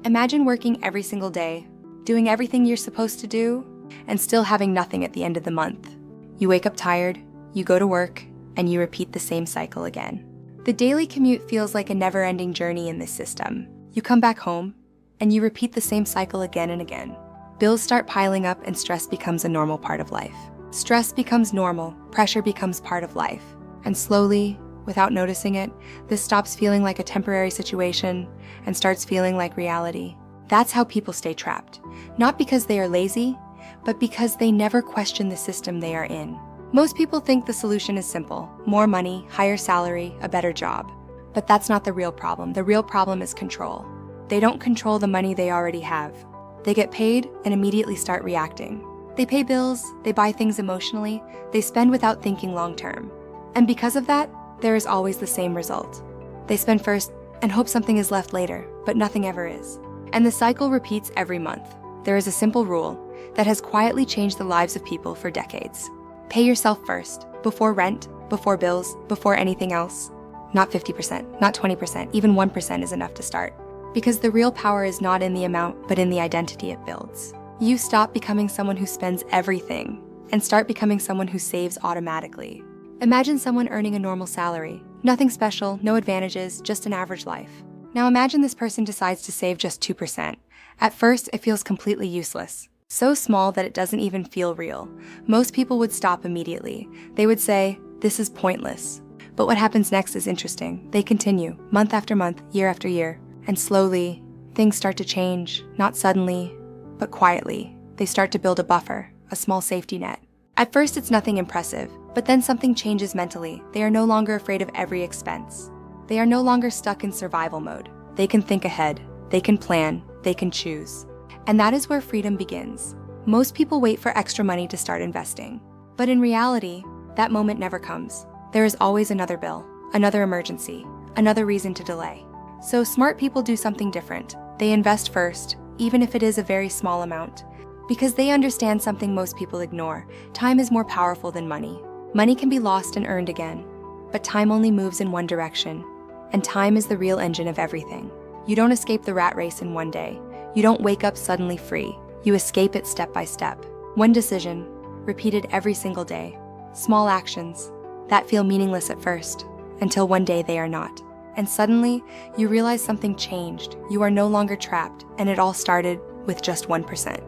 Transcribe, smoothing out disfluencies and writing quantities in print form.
Imagine working every single day, doing everything you're supposed to do, and still having nothing at the end of the month. You wake up tired, you go to work, and you repeat the same cycle again. The daily commute feels like a never-ending journey in this system. You come back home, and you repeat the same cycle again and again. Bills start piling up and stress becomes a normal part of life. Stress becomes normal, pressure becomes part of life. And slowly, without noticing it, this stops feeling like a temporary situation and starts feeling like reality. That's how people stay trapped. Not because they are lazy, but because they never question the system they are in. Most people think the solution is simple: more money, higher salary, a better job. But that's not the real problem. The real problem is control. They don't control the money they already have. They get paid and immediately start reacting. They pay bills, they buy things emotionally, they spend without thinking long term. And because of that, there is always the same result. They spend first and hope something is left later, but nothing ever is. And the cycle repeats every month. There is a simple rule that has quietly changed the lives of people for decades. Pay yourself first, before rent, before bills, before anything else. Not 50%, not 20%, even 1% is enough to start. Because the real power is not in the amount, but in the identity it builds. You stop becoming someone who spends everything and start becoming someone who saves automatically. Imagine someone earning a normal salary. Nothing special, no advantages, just an average life. Now imagine this person decides to save just 2%. At first, it feels completely useless. So small that it doesn't even feel real. Most people would stop immediately. They would say, "This is pointless." But what happens next is interesting. They continue, month after month, year after year. And slowly, things start to change, not suddenly, but quietly. They start to build a buffer, a small safety net. At first, it's nothing impressive, but then something changes mentally. They are no longer afraid of every expense. They are no longer stuck in survival mode. They can think ahead, they can plan, they can choose. And that is where freedom begins. Most people wait for extra money to start investing. But in reality, that moment never comes. There is always another bill, another emergency, another reason to delay. So smart people do something different. They invest first, even if it is a very small amount. Because they understand something most people ignore. Time is more powerful than money. Money can be lost and earned again. But time only moves in one direction. And time is the real engine of everything. You don't escape the rat race in one day. You don't wake up suddenly free. You escape it step by step. One decision, repeated every single day. Small actions that feel meaningless at first, until one day they are not. And suddenly, you realize something changed. You are no longer trapped, and it all started with just 1%.